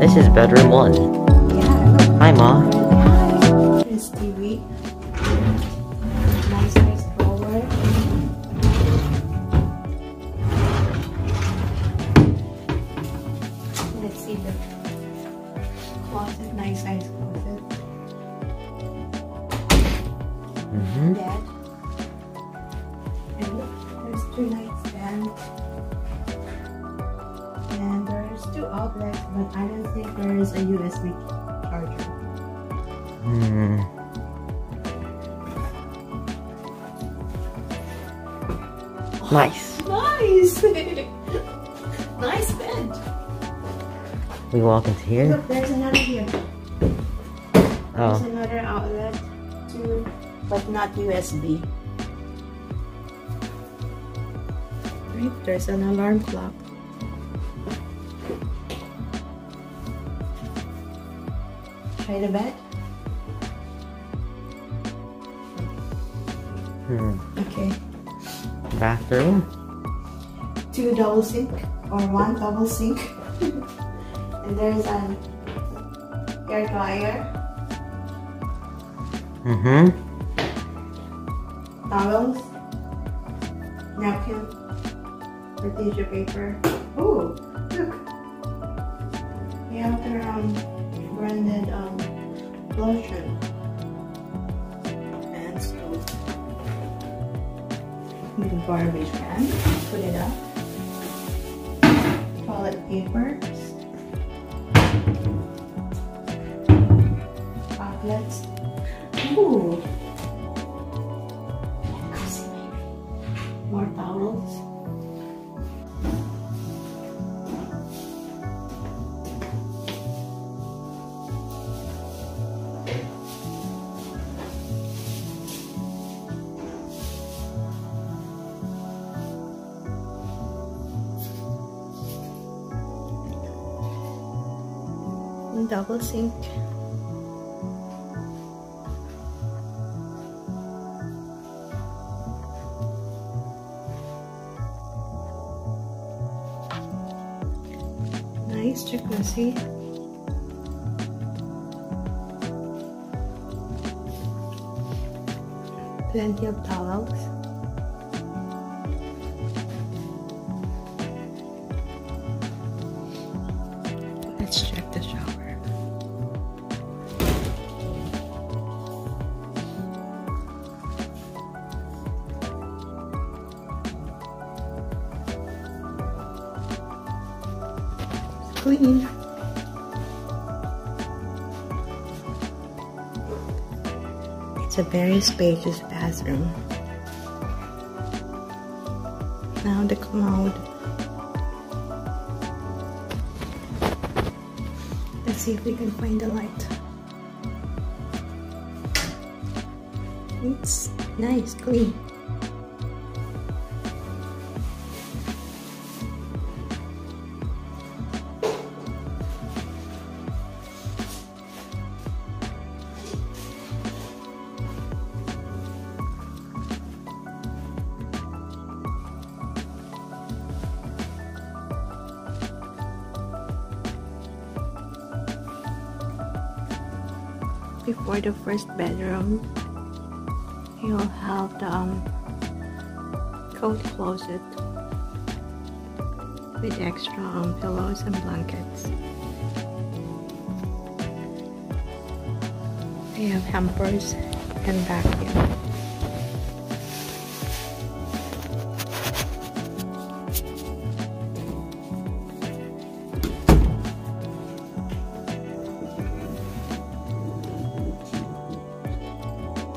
This is bedroom 1. Yeah. Hi, Ma. Here's TV. Nice size drawer. Let's see the closet. Nice size closet. Bed. And there's 2 nightstands. And there's 2 outlets, but I don't think there is a USB charger. Nice. Nice! Nice bed. We walk into here. Look, there's another here. Oh. There's another outlet too, but not USB. Right, there's an alarm clock. Try the bed. Okay. Bathroom. 2 double sink or 1 double sink. And there's an hair dryer. Towels. Napkin. Or tissue paper. Oh, look. We have their branded lotion. And stove. The garbage can. Put it up. Toilet paper. Outlets. Ooh. More towels. Double sink. Nice jacuzzi. Plenty of towels. Let's check the shower. Clean. It's a very spacious bathroom. Now the commode. Let's see if we can find the light. It's nice, clean. Before the first bedroom, you'll have the coat closet with extra pillows and blankets. They have hampers and vacuum.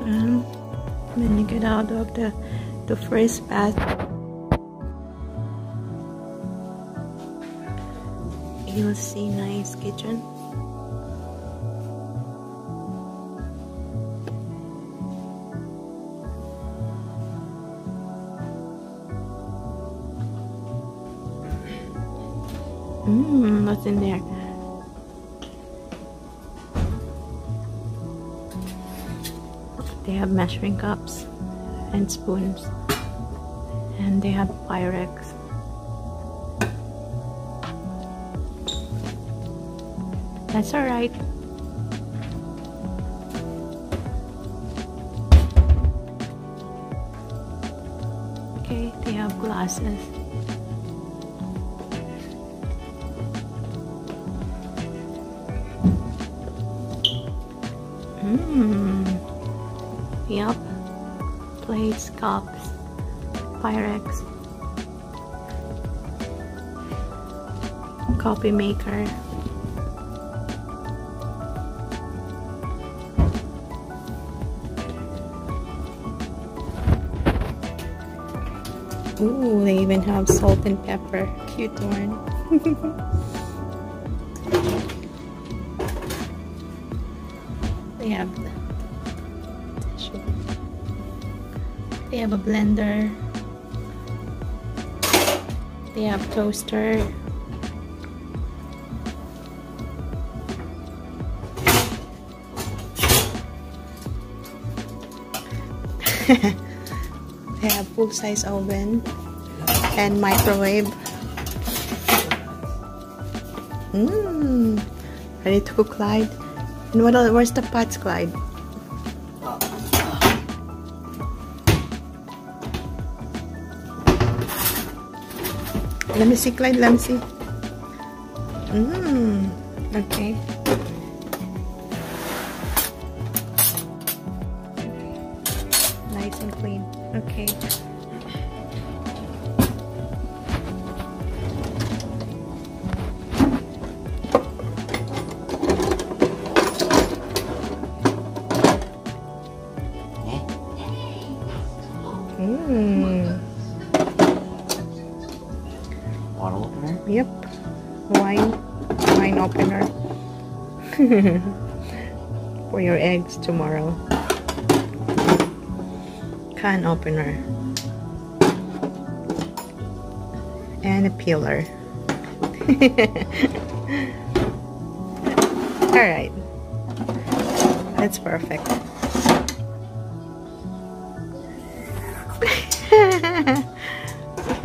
And when you get out of the first bath, you'll see nice kitchen. What's in there? They have measuring cups and spoons, and they have Pyrex. That's alright. Okay, they have glasses. Yep. Plates, cups, Pyrex, coffee maker. Ooh, they even have salt and pepper. Cute one. They have tissue. They have a blender. They have toaster. They have full-size oven and microwave. Ready to cook, Clyde? And where's the pots, Clyde? Let me see, Clyde. Let me see. Okay. Nice and clean. Okay. Bottle opener? Yep. Wine opener. For your eggs tomorrow. Can opener. And a peeler. Alright. That's perfect.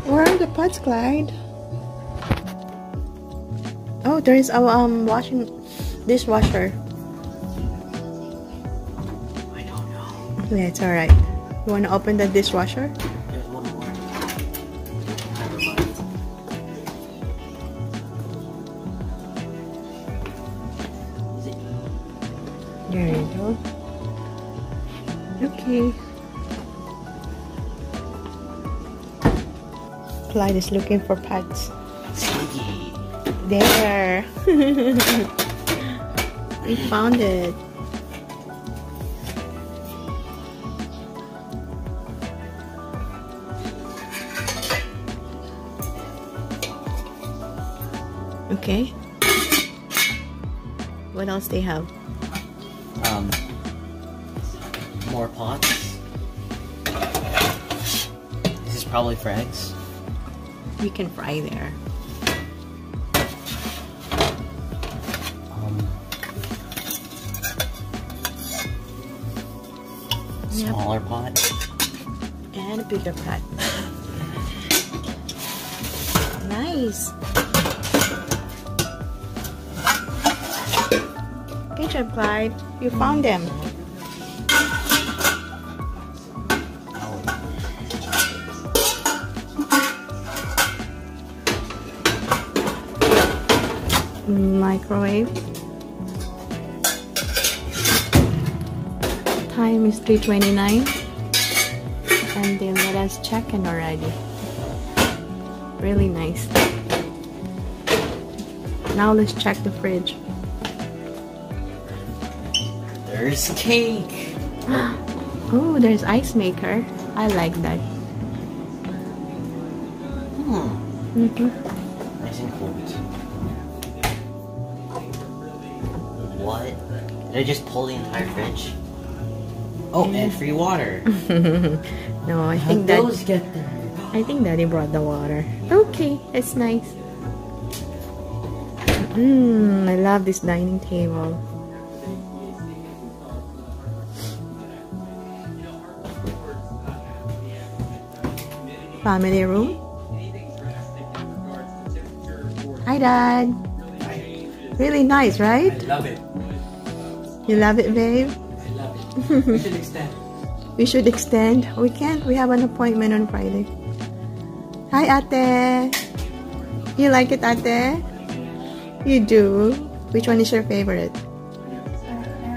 Where are the pots, Clyde? Oh, there is a dishwasher. I don't know. Yeah, it's alright. You want to open the dishwasher? There's one more. There you go. Okay. Clyde is looking for pots. There. We found it. Okay. What else they have? More pots. This is probably for eggs. You can fry there. Smaller pot. And a bigger pot. Nice. Good job, Clyde. You found them. Microwave. Time is 3:29 and they let us check in already. Really nice. Now let's check the fridge. There's cake. Oh, there's ice maker. I like that. Nice and cold. What? Did I just pull the entire fridge? Oh, and free water. No, I How'd think that those get there? I think Daddy brought the water. Okay, it's nice. I love this dining table. Family room. Hi, Dad. Really nice, right? I love it. You love it, babe? I love it. We should extend. We should extend. We can't. We have an appointment on Friday. Hi, Ate. You like it, Ate? You do. Which one is your favorite? I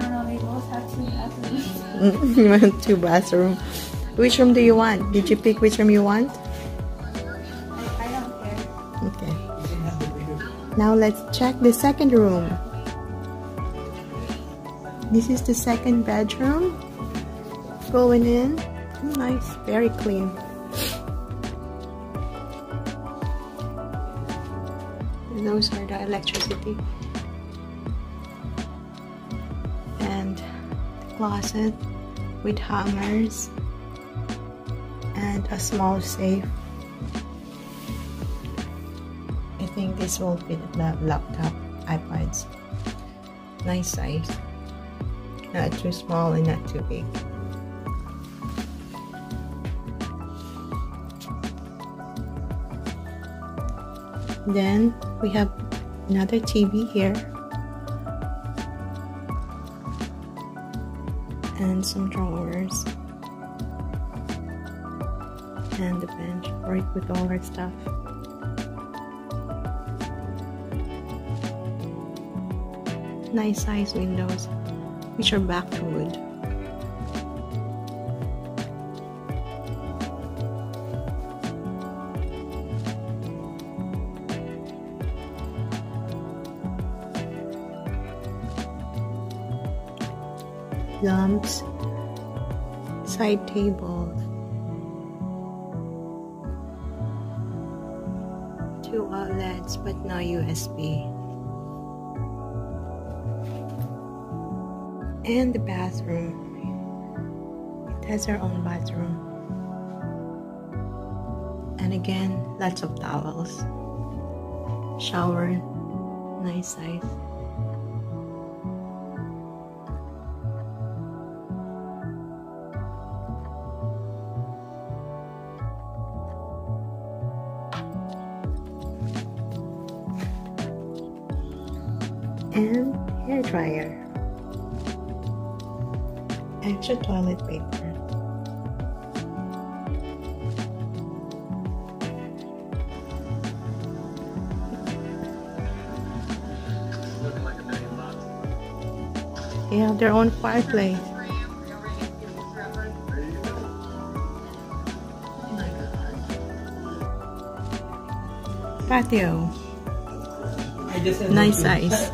don't know, they both have 2 bathrooms. You want 2 bathrooms. Which room do you want? Did you pick which room you want? I don't care. Okay. Now let's check the second room. This is the second bedroom. Going in. Nice. Very clean. Those are the electricity. And the closet with hangers. And a small safe. I think this will fit the laptop, iPads. Nice size. Not too small and not too big. Then we have another TV here. And some drawers. And the bench where we put all our stuff. Nice size windows, which are back to wood. Lamps, side tables. 2 outlets, but no USB. And the bathroom. It has our own bathroom. And again, lots of towels. Shower, nice size. And hair dryer. Extra toilet paper. They have their own fireplace. Patio. Nice size.